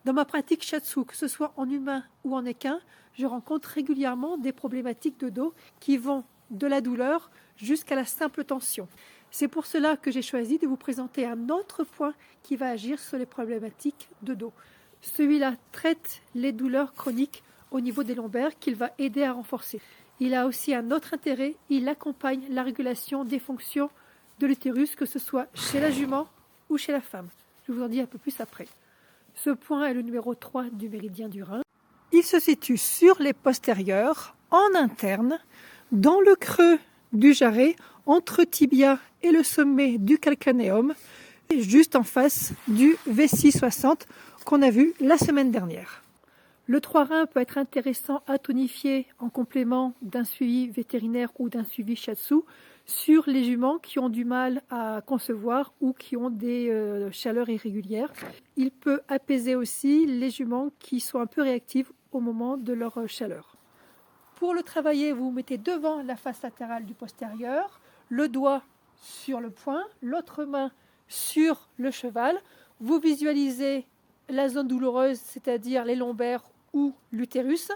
Dans ma pratique shiatsu, que ce soit en humain ou en équin, je rencontre régulièrement des problématiques de dos qui vont de la douleur jusqu'à la simple tension. C'est pour cela que j'ai choisi de vous présenter un autre point qui va agir sur les problématiques de dos. Celui-là traite les douleurs chroniques au niveau des lombaires qu'il va aider à renforcer. Il a aussi un autre intérêt, il accompagne la régulation des fonctions de l'utérus, que ce soit chez la jument ou chez la femme. Je vous en dis un peu plus après. Ce point est le numéro 3 du méridien du rein. Il se situe sur les postérieurs, en interne, dans le creux du jarret, entre tibia et le sommet du calcanéum, juste en face du V660 qu'on a vu la semaine dernière. Le 3 rein peut être intéressant à tonifier en complément d'un suivi vétérinaire ou d'un suivi shiatsu sur les juments qui ont du mal à concevoir ou qui ont des chaleurs irrégulières. Il peut apaiser aussi les juments qui sont un peu réactives au moment de leur chaleur. Pour le travailler, vous vous mettez devant la face latérale du postérieur, le doigt sur le poing, l'autre main sur le cheval. Vous visualisez la zone douloureuse, c'est-à-dire les lombaires ou l'utérus.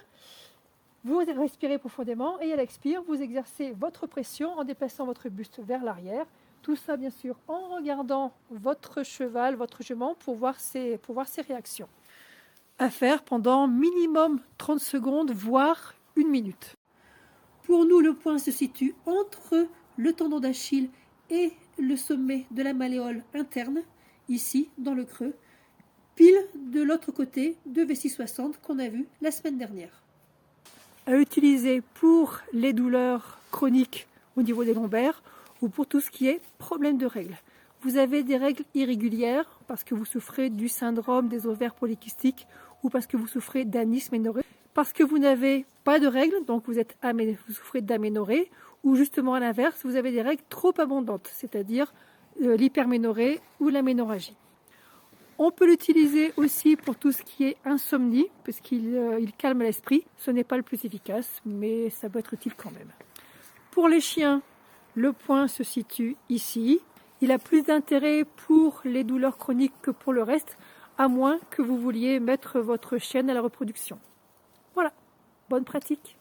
Vous respirez profondément et à l'expire, vous exercez votre pression en déplaçant votre buste vers l'arrière. Tout ça, bien sûr, en regardant votre cheval, votre jument pour voir ses réactions. À faire pendant minimum 30 secondes, voire 1 minute. Pour nous, le point se situe entre le tendon d'Achille et le sommet de la malléole interne, ici, dans le creux, pile de l'autre côté de V660 qu'on a vu la semaine dernière. À utiliser pour les douleurs chroniques au niveau des lombaires ou pour tout ce qui est problème de règles. Vous avez des règles irrégulières parce que vous souffrez du syndrome des ovaires polykystiques ou parce que vous souffrez d'anisménorrhée, parce que vous n'avez pas de règles, donc vous souffrez d'aménorrhée, ou justement à l'inverse, vous avez des règles trop abondantes, c'est-à-dire l'hyperménorrhée ou l'aménorrhagie. On peut l'utiliser aussi pour tout ce qui est insomnie, puisqu'il calme l'esprit. Ce n'est pas le plus efficace, mais ça peut être utile quand même. Pour les chiens, le point se situe ici. Il a plus d'intérêt pour les douleurs chroniques que pour le reste, à moins que vous vouliez mettre votre chienne à la reproduction. Voilà, bonne pratique.